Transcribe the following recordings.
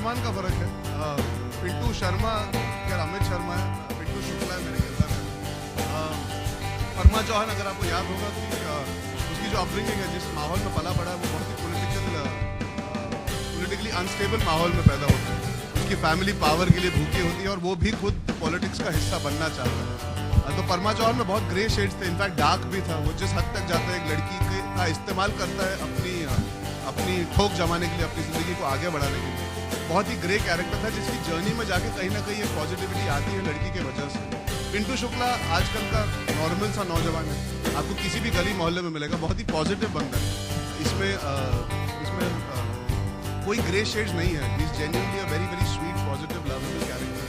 आसमान का फ़र्क है। पिंटू शर्मा या अमित शर्मा है, पिंटू शुक्ला है मेरे किरदार में। परमा चौहान, अगर आपको याद होगा कि उसकी जो अपब्रिंगिंग है, जिस माहौल में पला पड़ा है, वो बहुत ही पोलिटिकली अनस्टेबल माहौल में पैदा होता है। उसकी फैमिली पावर के लिए भूखी होती है और वो भी खुद पॉलिटिक्स का हिस्सा बनना चाहता है। तो परमा चौहान में बहुत ग्रे शेड्स थे, इनफैक्ट डार्क भी था। वो जिस हद तक जाता है, एक लड़की का इस्तेमाल करता है अपनी ठोक जमाने के लिए, अपनी ज़िंदगी को आगे बढ़ाने के लिए। बहुत ही ग्रे कैरेक्टर था, जिसकी जर्नी में जाके कहीं ना कहीं एक पॉजिटिविटी आती है लड़की के वजह से। पिंटू शुक्ला आजकल का नॉर्मल सा नौजवान है, आपको किसी भी गली मोहल्ले में मिलेगा, बहुत ही पॉजिटिव बंदा है। इसमें कोई ग्रे शेड्स नहीं है। He is genuinely a very very sweet positive lovable character.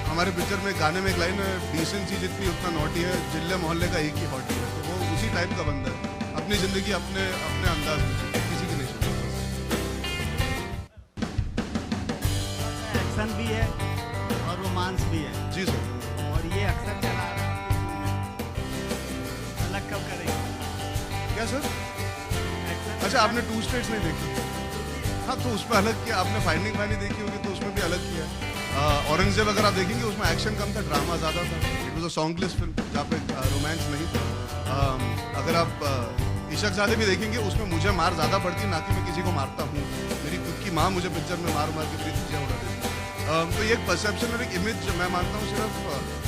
हमारे पिक्चर में गाने में एक लाइन है, डिसेंसी जितनी उतना नॉटी है, जिले मोहल्ले का एक ही हॉटी है। तो वो उसी टाइप का बंदा है, अपनी ज़िंदगी अपने अंदाज में जीता, किसी की नहीं सुनता। एक्शन भी है और रोमांस भी है। जी सर। और ये अक्सर चला रहा है, अलग कब करेंगे? क्या सर? एक्शन अच्छा, आपने टू स्टेट्स नहीं देखी? हाँ, तो उसमें अलग किया। आपने फाइंडिंग फाइनी देखी होगी, तो उसमें भी अलग किया। औरंगजेब अगर आप देखेंगे, उसमें एक्शन कम था, ड्रामा ज़्यादा था। It was a songless film जहाँ पे रोमांस नहीं था। अगर आप इशक ज़ादे भी देखेंगे, उसमें मुझे मार ज़्यादा पड़ती, ना कि मैं किसी को मारता हूँ। मेरी खुद की माँ मुझे पिक्चर में मार के मेरी चीज़ें उड़ा देती है। तो ये एक परसेप्शन और एक इमेज मैं मानता हूँ सिर्फ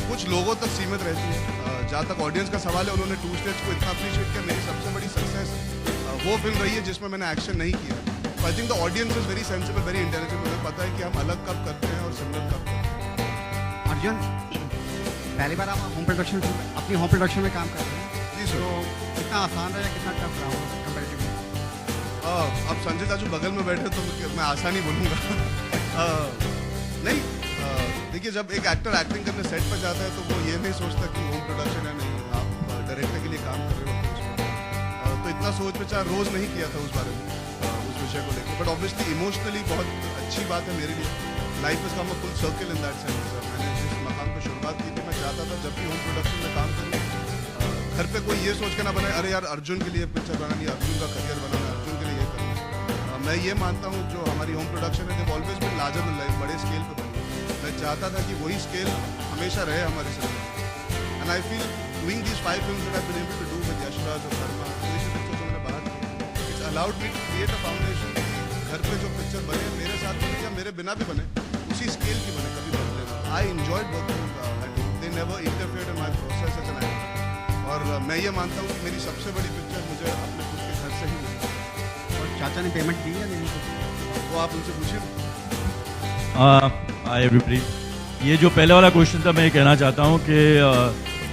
कुछ लोगों तक सीमित रहती है। जहाँ तक ऑडियंस का सवाल है, उन्होंने टू स्टेट्स को इतना अप्रिशिएट किया। मेरी सबसे बड़ी सक्सेस वो फिल्म रही है जिसमें मैंने एक्शन नहीं किया। I think the audience is very sensible, very intelligent. मुझे पता है कि हम अलग कब करते हैं और सिमिलर कब करते हैं। अर्जुन, पहली बार आप होम प्रोडक्शन अपनी होम प्रोडक्शन में काम कर रहे हैं। जी सर। तो कितना आसान रहा, कितना टफ रहा होगा कंपैरेटिवली? अब संजय चाचू बगल में बैठे तो मैं आसान ही बोलूँगा। नहीं, देखिए, जब एक एक्टर एक्टिंग करने सेट पर जाता है तो वो ये नहीं सोचता कि होम प्रोडक्शन है। नहीं, आप डायरेक्टर के लिए काम कर रहे होते हैं उसमें। तो इतना सोच विचार रोज़ नहीं किया था उस बारे में, उस विषय को लेकर। बट ऑब्वियसली इमोशनली बहुत अच्छी बात है मेरे लिए। Life is come a full circle in that sense. मैंने जिस मकाम पर शुरुआत की थी, मैं चाहता था जब भी होम प्रोडक्शन में काम करूँ, घर पे कोई ये सोच के ना बनाए, अरे यार अर्जुन के लिए पिक्चर बनानी है, अर्जुन का करियर बनाना है, अर्जुन के लिए ये करना है। मैं ये मानता हूँ जो हमारी होम प्रोडक्शन है, always been larger than life, बड़े स्केल पे बनी। मैं चाहता था कि वही स्केल हमेशा रहे हमारे सिनेमा में। And I feel doing these 5 films that I have been able to do with Yashraj और शर्मा, पिक्चर जो मैंने बाहर किए, it's allowed me to create a foundation कि घर पे जो पिक्चर बने, मेरे साथ बने या मेरे बिना भी बने, उसी स्केल की बने, कभी बदले ना। I enjoyed working at home, they never interfered in my process as an actor. और मैं ये मानता हूँ कि मेरी सबसे बड़ी पिक्चर मुझे अपने खुद के घर से ही मिली। और चाचा ने पेमेंट दी या नहीं? वो आप उनसे पूछिए। हाय एवरीबॉडी, ये जो पहले वाला क्वेश्चन था, मैं ये कहना चाहता हूँ कि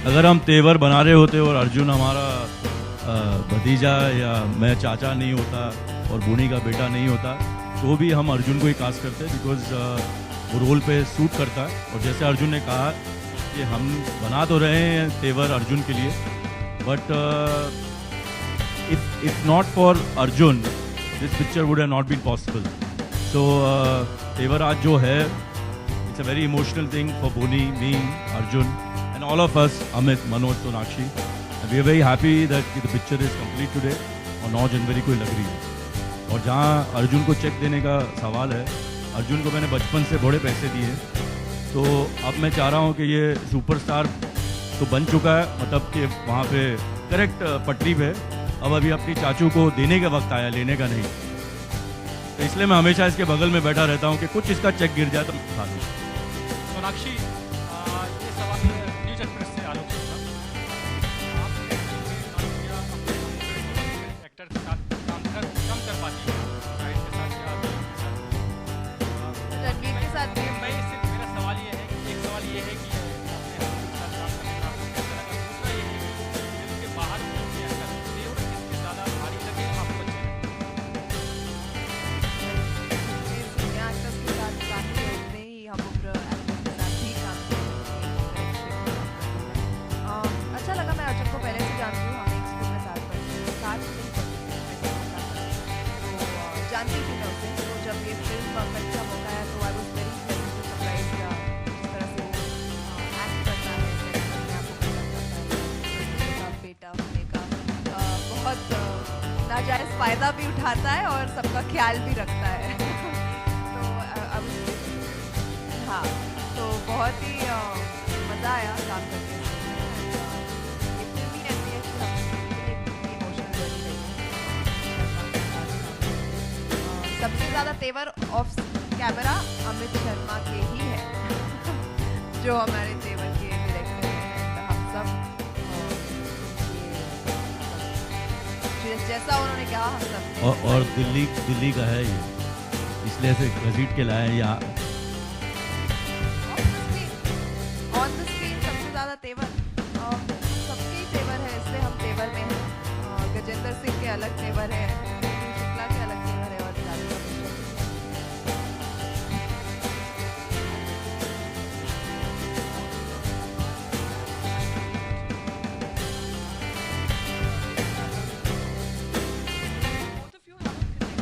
अगर हम तेवर बना रहे होते और अर्जुन हमारा भतीजा या मैं चाचा नहीं होता और बोनी का बेटा नहीं होता, तो भी हम अर्जुन को ही कास्ट करते, बिकॉज वो रोल पे सूट करता है। और जैसे अर्जुन ने कहा कि हम बना तो रहे हैं तेवर अर्जुन के लिए, but if not for Arjun this picture would have not been possible. So Tevar आज जो है, it's a very emotional thing for Boney, me, Arjun and all of us, Amit, Manoj, Sonakshi. We are very happy that the picture is complete today और 9 जनवरी को लग रही है। और जहाँ अर्जुन को चेक देने का सवाल है, अर्जुन को मैंने बचपन से बड़े पैसे दिए, तो अब मैं चाह रहा हूँ कि ये सुपरस्टार तो बन चुका है, मतलब कि वहाँ पे करेक्ट पटरी पे, अब अभी अपनी चाचू को देने का वक्त आया, लेने का नहीं। तो इसलिए मैं हमेशा इसके बगल में बैठा रहता हूँ कि कुछ इसका चेक गिर जाए तो मैं उठा दूँ। सोनाक्षी, ये सवाल न्यूज एक्सप्रेस से आलोक सिंह था। आपने काम किया, अपने एक्टर के साथ काम कम कर पाती है, शाहिद के साथ या अभी के साथ, रणवीर के साथ भी। मेरा सवाल ये है कि एक सवाल ये है कि आपने हम लोग के साथ काम करने में आपको कैसा लगा? दूसरा ये है कि फिल्म के बाहर फिल्म के अंदर तेवर किसके ज़्यादा भारी लगे, आपको अच्छे लगे? सीनियर एक्टर्स के साथ काम किए, उतने ही हम उम्र एक्टर्स के साथ भी काम किए। अच्छा लगा, मैं अर्जुन को पहले से जानती हूँ, हम एक स्कूल में साथ पढ़ते नहीं पढ़ते थे, तो जानती थी मैं उसे। तो जब ये फिल्म करने का मौका आया तो I was very pleasantly surprised जिस तरह से वो एक्ट करता है, कैरेक्टर में आपको पता चलता है बेटा होने का बहुत जायज़ फ़ायदा भी उठाता है और सबका ख्याल भी रखता है तो अब हाँ, तो बहुत ही मज़ा आया काम करके इसमें। ये फिल्म ही ऐसी है कि हम इमोशनल बनी रही है। सबसे ज़्यादा तेवर ऑफ कैमरा अमित शर्मा के ही है जो हमारे तेवर के डायरेक्टर हैं। हम सब जैसा उन्होंने कहा हम सब और दिल्ली का है ये, इसलिए ऐसे घसीट के लाए हैं यहाँ। ऑन द स्क्रीन सबसे ज़्यादा तेवर सबके ही तेवर है, इसलिए हम तेवर में हैं। गजेंद्र सिंह के अलग तेवर है, शुक्ला के अलग तेवर है और राधिका मिश्रा के। Both of you have a connection.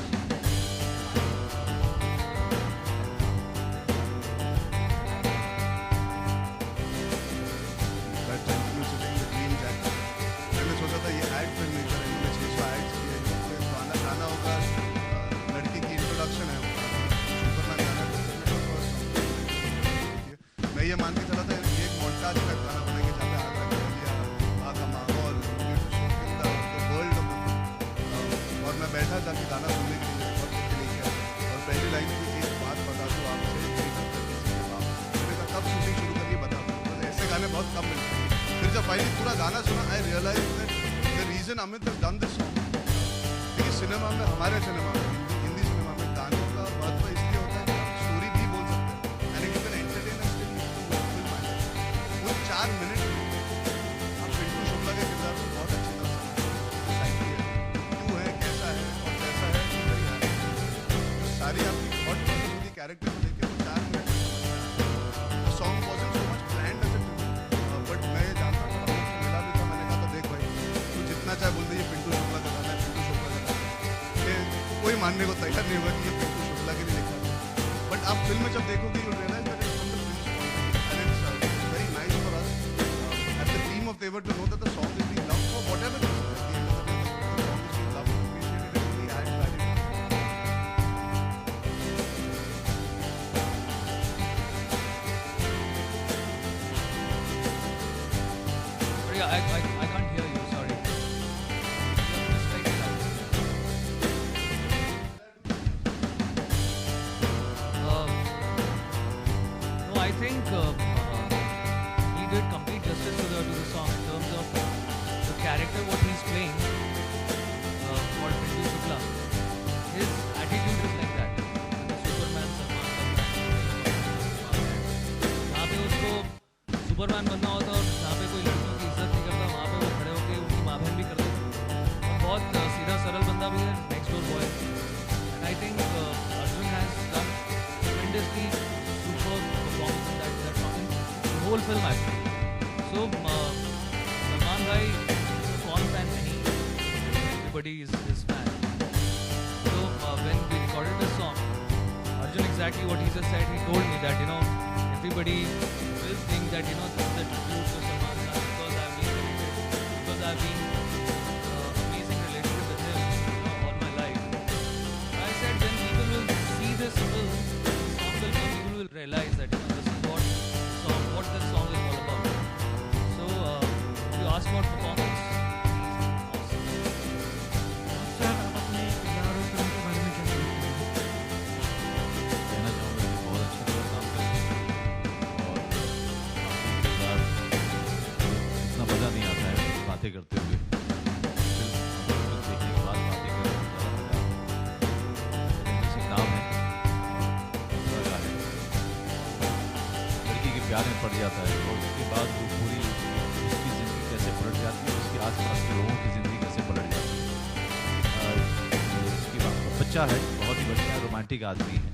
That gentleman sitting with green jacket. मैंने सोचा था ये ऐड फिल्म नहीं करें, मैंने 600 एड्स किए, तो एक गाना होगा, लड़की की इंट्रोडक्शन है, सुपरमैन गाना पिक्चर में फर्स्ट सॉन्ग। मैं ये मान के चला था ये एक मोन्टाज का गाना बनेगा जहाँ पे आगरा की गलियाँ, वहाँ का माहौल, वर्ल्ड ऑफ और मैं बैठा जाके गाना सुनने के लिए रिकॉर्ड करके लेके आया और पहली लाइन की एक बात बता दूँ आपसे, मेरी दफ्तर किसी के बाप, मैंने कहा कब शूटिंग शुरू करनी बता दो, ऐसे गाने बहुत कम मिलते हैं। फिर जब फाइनली पूरा गाना सुना, I realise that the reason Amit has done this song, देखिए सिनेमा में, हमारे सिनेमा में, हिंदी सिनेमा में गानों का महत्व इसलिए होता है कि आप स्टोरी भी बोल सकते हैं, यानी कि can entertain and still film mind. वो 4 मिनट में आप पिंटू शुक्ला के किरदार को बहुत अच्छी तरह समझते हैं, साइकी है, क्यों है, कैसा है और कैसा है, क्यों नहीं है, जो सारी आपकी थॉट प्रोसेस होती है कैरेक्टर को लेके, वो 4 मिनट में समझ में आता है। The song wasn't so much planned as it, but मैं ये जानता था, अमित से मिला भी था, मैंने कहा था देख भाई तू जितना चाहे बोल दे ये पिंटू शुक्ला का गाना है, पिंटू शुक्ला का गाना है, ये कोई मानने को तैयार नहीं होगा कि ये पिंटू शुक्ला के लिए लिखा है। बट आप फिल्म में जब देखोगे you realise that it's from the films point and it's very nice for us at the team of Tevar to know that the song is being loved for whatever it is, at the end of the day the song is being loved, appreciated and really adds value. Sorry, I can't hear you. Sorry. You're just very loud. No, I think he did complete justice to the song in terms of the character what he's playing. Called Pintu Shukla. His attitude is like that. The Superman Salman Khan. जहाँ पे उसको Superman बनना होता और जहाँ पे कोई लड़कियों की इज्जत नहीं करता, वहाँ पे वो खड़े होकर उनकी माँ बहन भी कर देते। और बहुत सीधा सरल बंदा भी है, next door boy. And I think Arjun has done tremendously super performance in that song in the whole film actually. So Salman भाई कौन फैन नहीं, everybody is his fan. So when we recorded this song, Arjun exactly what he just said, he told me that everybody will think that this is a tribute to Salman Khan because I've been connected, because I've been amazing relationship with him all my life. I said when people will see this film, this song will come, people will realize that this is what this song is all about. So if you ask about performance, he's awesome. Sir आप अपने किरदार और film के बारे में क्या कहना कहना चाहूँगा कि बहुत अच्छा लगा काम करके, और आपकी किरदार इतना मज़ा नहीं आता है बातें करते हुए, फिल्म देखने के बाद बातें करने में ज़्यादा मज़ा आता है। गजेंद्र सिंह नाम है, मथुरा का है, लड़की के प्यार में पड़ जाता है और उसके बाद वो पूरी उसकी ज़िंदगी कैसे पलट जाती है, उसके आसपास के लोगों की ज़िंदगी कैसे पलट जाती है। इसकी बच्चा है, बहुत ही बच्चा है, रोमांटिक आदमी है,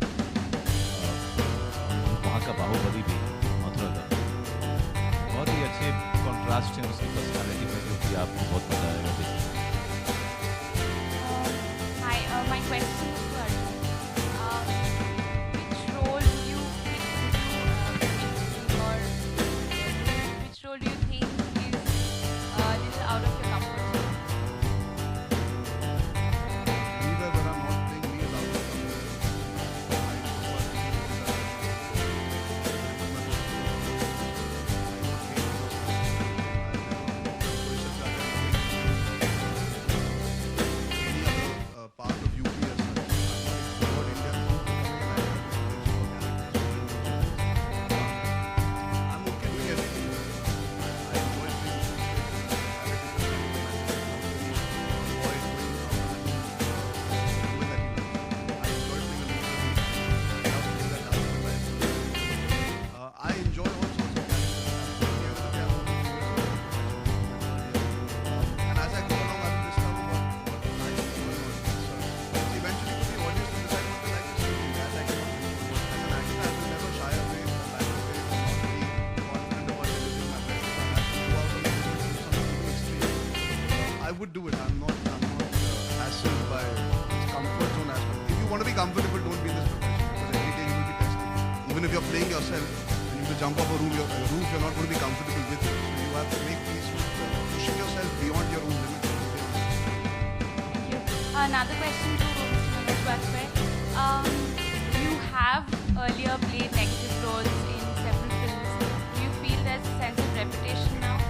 वहाँ का बाहुबली भी है, मथुरा का। बहुत ही अच्छे कॉन्ट्रास्ट हैं उसकी पर्सनालिटी में, जो कि आपको बहुत मजा आएगा देखने में। Hi, my question is to Arjun. Which role would you which role do you think is a little out of your comfort zone? want to be comfortable, don't be in this profession because every day you will be tested. Even if you're playing yourself and you jump off a roof, you're not going to be comfortable with it. So you have to make peace with pushing yourself beyond your own limits every day. Thank you. Another question to Mr. Manoj Bajpayee. You have earlier played negative roles in several films. Do you feel there's a sense of reputation now?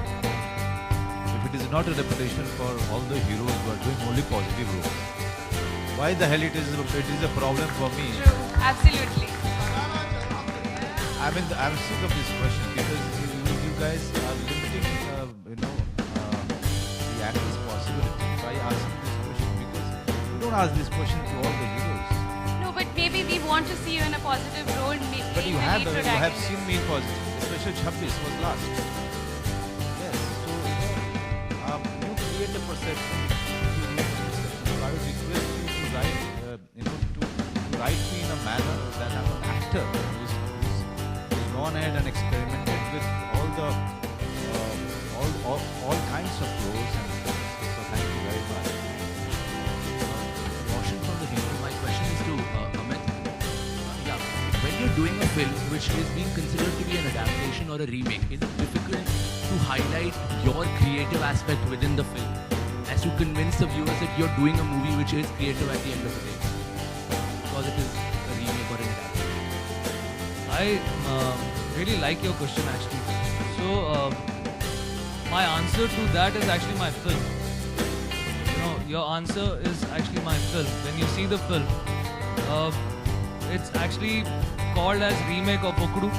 If it is not a reputation for all the heroes who are doing only positive roles, why the hell it is a problem for me? True, absolutely. I mean, I'm sick of this question because you guys are limiting, the actor's possibility by asking this question because you don't ask this question to all the heroes. No, but maybe we want to see you in a positive role. But you playing a have, lead you have protagonist. seen me in positive, especially Chabbis was last. Yes, so you create a perception, so I would request you to write, to write me in a manner that I'm an actor who's gone ahead and experimented with all kinds of roles and films. So thank you very much. Roshan from the Hindu. My question is to Amit. When you're doing a film which is being considered to be an adaptation or a remake, is it difficult to highlight your creative aspect within the film as to convince the viewers that you're doing a movie which is creative at the end of the day? Because it is a remake or an adaptation. I really like your question actually. So my answer to that is actually my film. Your answer is actually my film. When you see the film, it's actually called as remake of Okudu,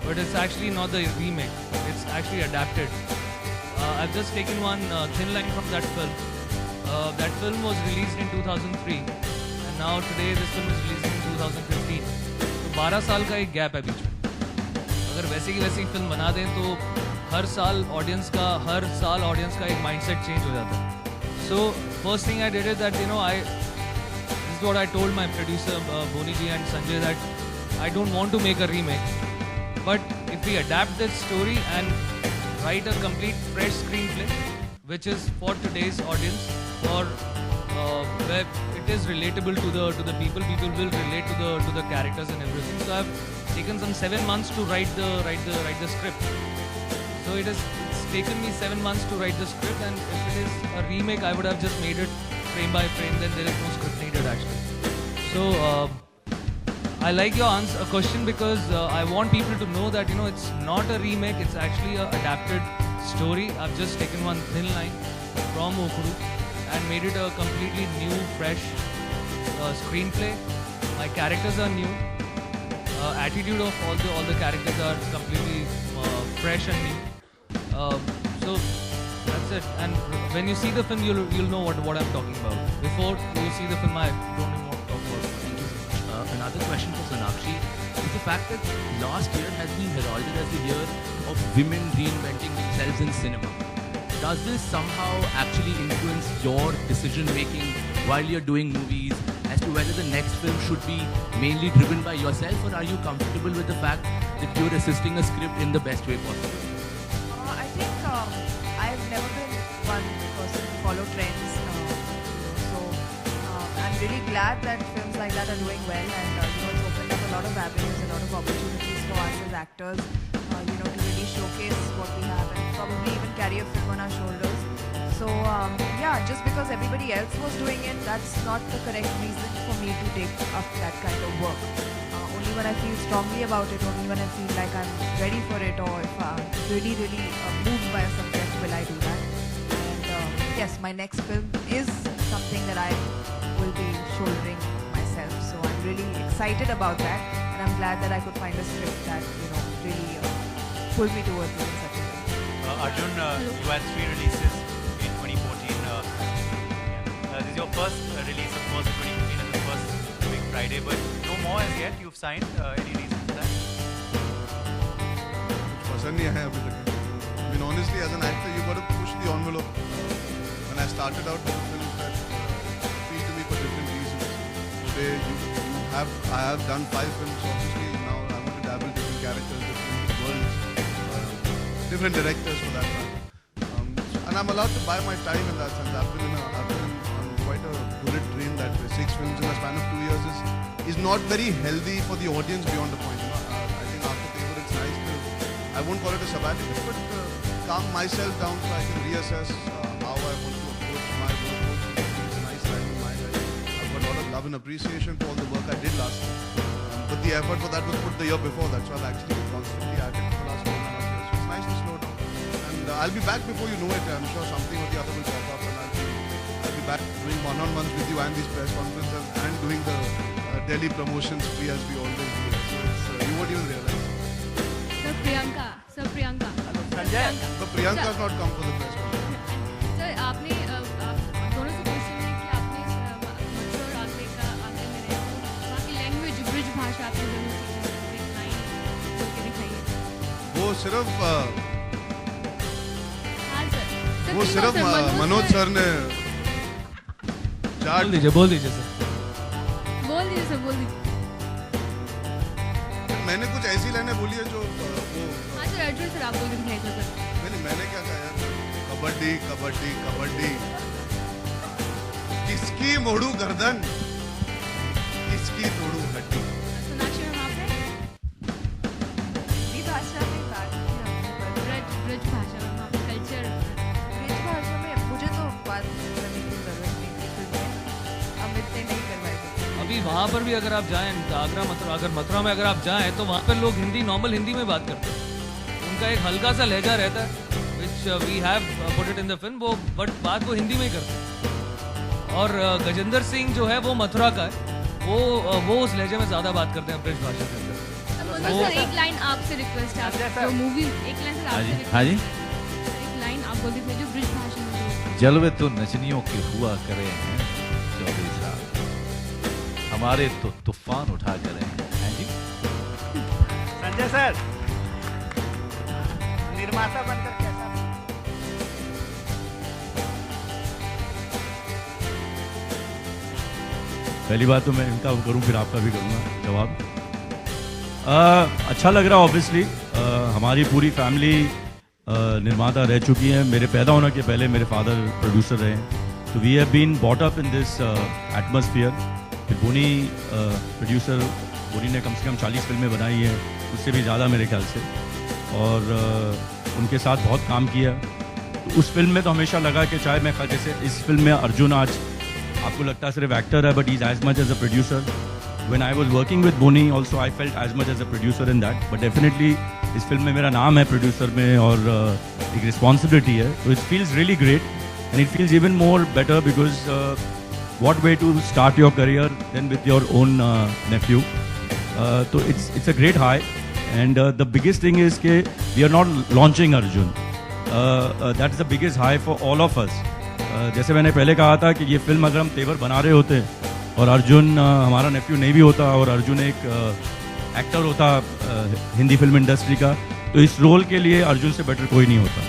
but it's actually not the remake. It's actually adapted. I've just taken one thin line from that film. That film was released in 2003, and now today this film is releasing in 2015. तो 12 साल का एक gap है बीच में. अगर वैसे की film बना दें तो हर साल ऑडियंस का एक माइंडसेट चेंज हो जाता है. So first thing I did is that this is what I told my producer Boni ji and Sanjay, that I don't want to make a remake, but if we adapt this story and write a complete fresh screenplay which is for today's audience, for where it is relatable to the people will relate to the characters and everything. So I've taken some 7 months to write the script. So it's taken me 7 months to write the script, and if it is a remake, I would have just made it frame by frame. Then there is no script needed actually. So I like your question because I want people to know that it's not a remake. It's actually a adapted story. I've just taken one thin line from Okudu and made it a completely new, fresh screenplay. My characters are new. Attitude of all the characters are completely fresh and new. So that's it. And when you see the film, you'll know what I'm talking about. Before you see the film, I don't even want to talk about it. Thank you so much. Another question for Sonakshi is the fact that last year has been heralded as the year of women reinventing themselves in cinema. Does this somehow actually influence your decision making while you're doing movies as to whether the next film should be mainly driven by yourself, or are you comfortable with the fact that you're assisting a script in the best way possible? I think I've never been one person to follow trends. So I'm really glad that films like that are doing well, and it's opened up a lot of avenues, a lot of opportunities for us as actors, to really showcase what we have and probably even carry a film on our shoulders. So just because everybody else was doing it, that's not the correct reason for me to take up that kind of work. Only when I feel strongly about it, only when I feel like I'm ready for it, or if I'm really moved by a subject, will I do that. And yes, my next film is something that I will be shouldering myself. So I'm really excited about that, and I'm glad that I could find a script that really pulled me towards it in such a way. Arjun, you had 3 releases in 2014. This is your first release, of course, in 2015 and the first Big Friday, but no more as yet. You've signed. Any reason for that? कुछ पसंद नहीं आया अभी तक. I mean, honestly, as an actor, you got to push the envelope. When I started out with the films that appeal to me for different reasons. Today, I have done 5 films. Obviously, now I want to dabble different characters, different worlds, different directors for that matter. And I'm allowed to buy my time in that sense. I've been on quite a bullet train that way. 6 films in a span of 2 years is is not very healthy for the audience beyond a point. I think after Tevar it's nice to, I won't call it a sabbatical, but calm myself down so I can reassess how I want to approach my work. It's a nice time in my life. I've got a lot of love and appreciation for all the work I did last year. But the effort for that was put the year before that, so I've actually been constantly at it for the last 4.5 years. So it's nice to slow down. And I'll be back before you know it. I'm sure something or the other will pop up, and I'll be back doing one-on-ones with you and these press conferences and doing the Delhi promotions free as we always do. So it's, you won't even realize. Sir Priyanka. Sanjay. But Priyanka has not come for the press conference. Sir आपने दोनों से question है कि आपने मथुरा और आगरे में रहे तो वहाँ की लैंग्वेज ब्रिज भाषा आपने जरूर सीखी है, एक लाइन बोल के दिखाइए। वो सिर्फ हाँ सर वो सिर्फ मनोज सर ने बोल दीजिए बोल दीजिए सर बोल दीजिए। मैंने कुछ ऐसी लाइनें बोली है जो वो हाँ सर अर्जुन सर आप बोल के दिखाइए सर। मैंने क्या कहा यार, कबड्डी कबड्डी कबड्डी, किसकी मोड़ू गर्दन, किसकी तोड़ू हड्डी। सोनाक्षी मैम आपने हिंदी भाषा में बात की हमने, पर ब्रिज भाषा में आपने कल्चर ब्रिज भाषा में मुझे तो बात करने की जरूरत नहीं थी फिल्म में, अमित ने नहीं करवाई थी। अभी वहाँ पर भी अगर आप जाएं मथुरा में अगर आप जाएं तो वहाँ पर लोग नॉर्मल हिंदी में बात करते हैं। उनका एक हल्का सा लहजा रहता है which we have put it in the film, वो बट बात वो हिंदी में ही करते हैं। और गजेंद्र सिंह जो है वो मथुरा का है, वो उस लहजे में ज्यादा बात करते हैं ब्रिज भाषा के अंदर। सर एक लाइन आपसे रिक्वेस्ट है, जो मूवी एक लाइन सर आपसे हाँ जी एक लाइन आप बोल दीजिए जो ब्रिज भाषा में जलवे तो नचनियों के हुआ करे हैं 24 साल, हमारे तो तूफान उठा करे हैं। हाँ जी संजय सर, निर्माता बनकर कैसा? पहली बात तो मैं इनका करूं फिर आपका भी करूंगा जवाब। अच्छा लग रहा ऑब्वियसली, हमारी पूरी फैमिली निर्माता रह चुकी है। मेरे पैदा होने के पहले मेरे फादर प्रोड्यूसर रहे हैं, तो we have been brought up in this atmosphere. फिर बोनी प्रोड्यूसर, बोनी ने कम से कम 40 फिल्में बनाई हैं, उससे भी ज़्यादा मेरे ख्याल से, और उनके साथ बहुत काम किया। तो उस फिल्म में तो हमेशा लगा कि चाहे मैं जैसे इस फिल्म में अर्जुन आज आपको लगता है सिर्फ एक्टर है, but is as much as a producer. When I was working with Boney also I felt as much as a producer in that, but definitely इस फिल्म में मेरा नाम है प्रोड्यूसर में, और एक रिस्पॉन्सिबिलिटी है। तो it feels really great and it feels even more better because what way to start your career than with your own nephew. So it's a great high, and the biggest thing is that we are not launching Arjun. That is the biggest high for all of us. जैसे मैंने पहले कहा था कि ये film अगर हम तेवर बना रहे होते और अर्जुन हमारा नेफ्यू नहीं भी होता और अर्जुन एक एक्टर होता हिंदी फिल्म इंडस्ट्री का, तो इस रोल के लिए अर्जुन से बेटर कोई नहीं होता।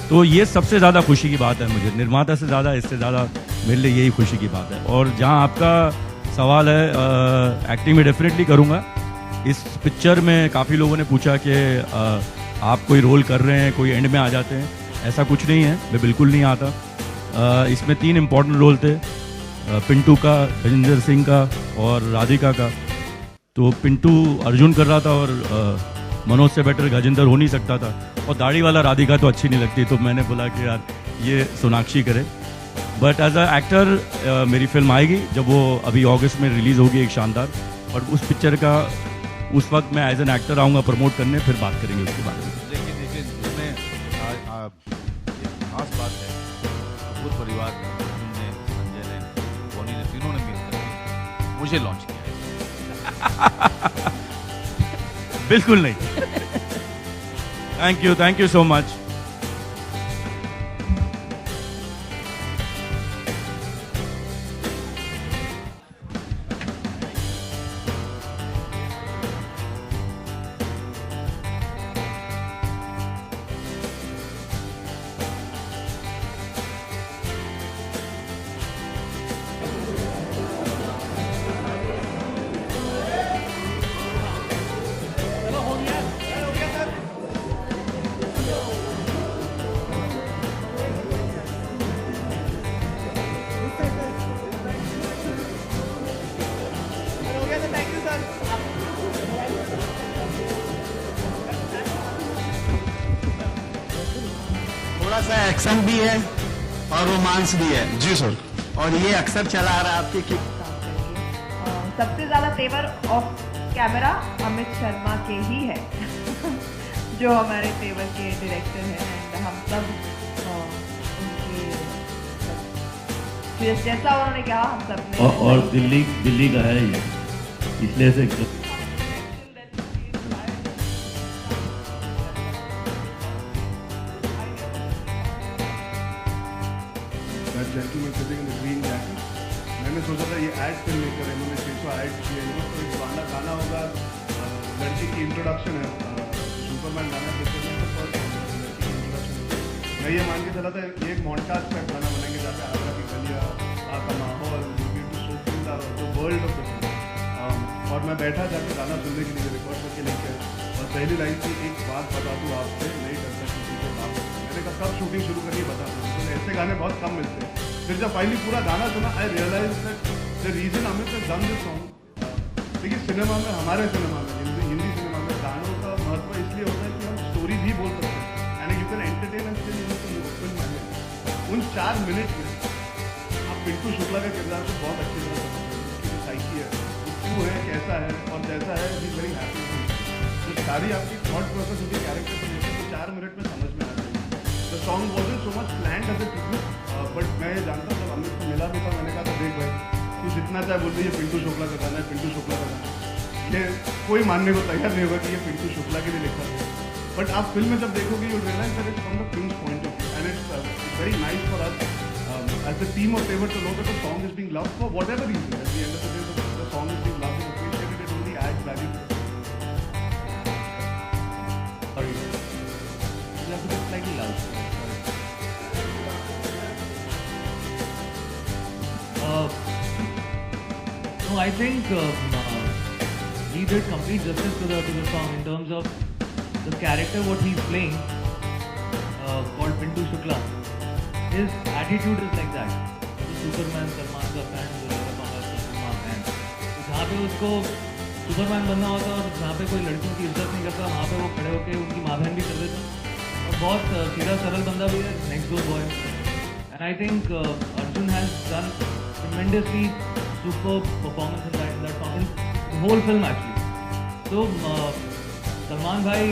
तो ये सबसे ज़्यादा खुशी की बात है मुझे, निर्माता से ज़्यादा, इससे ज़्यादा मेरे लिए यही खुशी की बात है। और जहाँ आपका सवाल है, एक्टिंग में डेफिनेटली करूँगा। इस पिक्चर में काफ़ी लोगों ने पूछा कि आप कोई रोल कर रहे हैं, कोई एंड में आ जाते हैं। ऐसा कुछ नहीं है, मैं बिल्कुल नहीं आता। इसमें 3 इम्पॉर्टेंट रोल थे, पिंटू का, गजेंद्र सिंह का और राधिका का। तो पिंटू अर्जुन कर रहा था और मनोज से बेटर गजेंद्र हो नहीं सकता था, और दाढ़ी वाला राधिका तो अच्छी नहीं लगती, तो मैंने बोला कि यार ये सोनाक्षी करे। बट एज अ एक्टर मेरी फिल्म आएगी जब वो अभी अगस्त में रिलीज़ होगी, एक शानदार, और उस पिक्चर का उस वक्त मैं एज एन एक्टर आऊँगा प्रमोट करने, फिर बात करेंगे उसके बारे में। लेकिन इसमें एक खास बात है, कपूर परिवार ने, अर्जुन ने, संजय ने, बोनी ने, तीनों ने मिलकर मुझे लॉन्च किया है। बिल्कुल नहीं। Thank you so much. सा एक्शन भी है और रोमांस भी है जी सर। और ये अक्सर चला आ रहा है आपके क्यों काम करके सबसे ज़्यादा तेवर ऑफ कैमरा अमित शर्मा के ही है जो हमारे तेवर के डायरेक्टर हैं एंड हम सब उनके जैसा उन्होंने कहा हम सब ने और दिल्ली का है ये, इसलिए से That gentleman sitting in the green jacket. मैंने सोचा था ये एड फिल्म लेकर इन्होंने 600 ऐड किए तो एक गाना होगा लड़की की इंट्रोडक्शन है सुपरमैन गाना सुपरमैन का फर्स्ट लड़की की इंट्रोडक्शन। मैं ये मान के चला था ये एक मॉन्टाज टाइप गाना बनाएंगे जहाँ पे आगरा की गलियाँ का माहौल the world of the film. और मैं बैठा जाके गाना सुनने के लिए रिकॉर्ड करके लेके आया और पहली लाइन थी एक बात बता दूँ आपसे नहीं डरता किसी के बाप। मैंने कहा कब शूटिंग शुरू करनी बता दूँ तो ऐसे गाने बहुत कम मिलते हैं। फिर जब फाइनली पूरा गाना सुना I realise that the reason Amit has done this song. देखिए सिनेमा में हमारे सिनेमा में हिंदी सिनेमा में गानों का महत्व इसलिए होता है कि हम स्टोरी भी बोल सकते हैं and you can entertain and still film में उन 4 मिनट में आप पिंटू शुक्ला के किरदार को बहुत अच्छी तरह समझते हैं। उसकी जो साइकी है वो क्यों है कैसा है और जैसा है ही वेरी हैप्पी। तो सारी आपकी थॉट प्रोसेस उसके कैरेक्टर को लेकर तो 4 मिनट में समझ में आ जाएगी। The song wasn't so much planned as a tribute but मैं ये जानता जब अमित को मिला भी था मैंने कहा था देख भाई तू जितना चाहे बोल रही है पिंटू शुक्ला का गाना है पिंटू शुक्ला का गाना ये कोई मानने को तैयार नहीं होगा कि ये पिंटू शुक्ला के लिए लिखा है। बट आप फिल्म में जब देखोगे you realise that it's from the films point of view and it's very nice for us as the team of Tevar to know that the song is being loved for whatever reason at the end of the day the song is being loved and appreciated it only adds value Sorry. You have to be slightly loud. No, I think he did complete justice to the song in terms of the character what he's playing, called Pintu Shukla. His attitude is like that. Superman, Salman का fan, जो मेरा पापा Superman fan. जहाँ पे उसको Superman बनना होता है और जहाँ पे कोई लड़कियों की इज्जत नहीं करता वहाँ पे वो खड़े होकर उनकी माँ बहन भी कर देते हैं और बहुत सीधा सरल बंदा भी है next door boy. And I think Arjun has done tremendously superb performance in that song in the whole film actually. So Salman भाई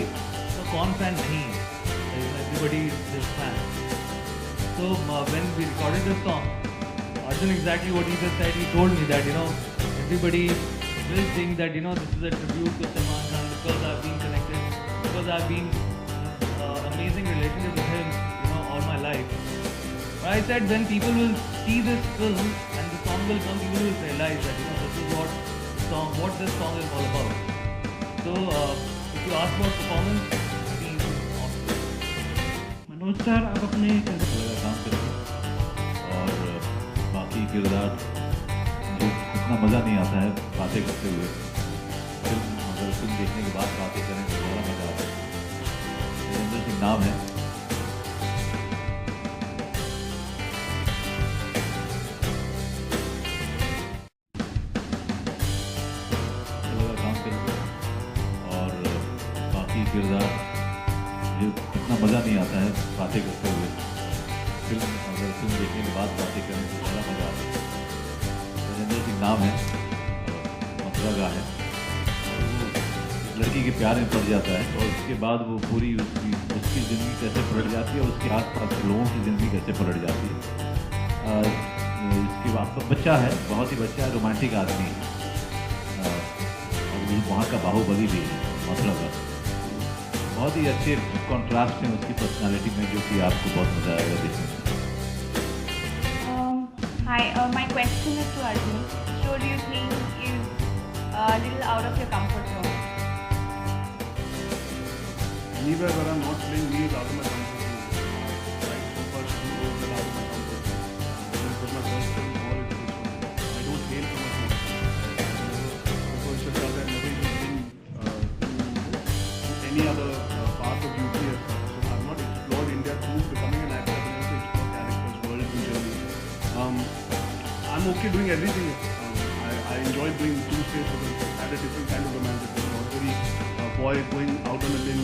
तो कौन फैन नहीं है, everybody is fan. So when we recorded this song, Arjun exactly what he just said, he told me that everybody will think that this is a tribute to Salman Khan because I've been connected, because I've been amazing relationship with him all my life. But I said when people will see this film and the song will come, people will realize that this is what this song is all about. So if you ask about performance, I think it's awesome. Manoj sir आप अपने कैसे लगा काम करके और बाकी किरदार जो इतना मज़ा नहीं आता है बातें करते हुए अगर फिल्म देखने के बाद बातें करें तो बड़ा मज़ा आता है। वीरेंद्र सिंह नाम है। किरदार जो इतना मज़ा नहीं आता है बातें करते हुए अगर फिल्म देखने के बाद बातें करें तो बड़ा मज़ा आता है। वीरेंद्र सिंह नाम है, मथुरा का है और वो लड़की के प्यार में पड़ जाता है और उसके बाद वो पूरी उसकी ज़िंदगी कैसे पलट जाती है और उसके आसपास के लोगों की ज़िंदगी कैसे पलट जाती है। इसके बाद बच्चा है, बहुत ही बच्चा रोमांटिक आदमी है और वहाँ का बाहुबली भी है मथुरा का। बहुत ही अच्छे कॉन्ट्रास्ट हैं उसकी पर्सनालिटी में जो कि आपको बहुत मज़ा आएगा देखने में। Hi, my question is to Arjun. So do you think is a little out of your comfort zone? Anywhere where I'm not playing me is out of my comfort zone. Like so far, two roles are out of my comfort zone. This was my first film, all into this one. I don't hail so much more. I've never even been to any other path of beauty as such. So I've not explored India through becoming an actor. I've never explored characters, worlds and journeys. I'm okay doing everything. I enjoy doing two states because I had a different kind of romanticism. I was very boy going out on a limb.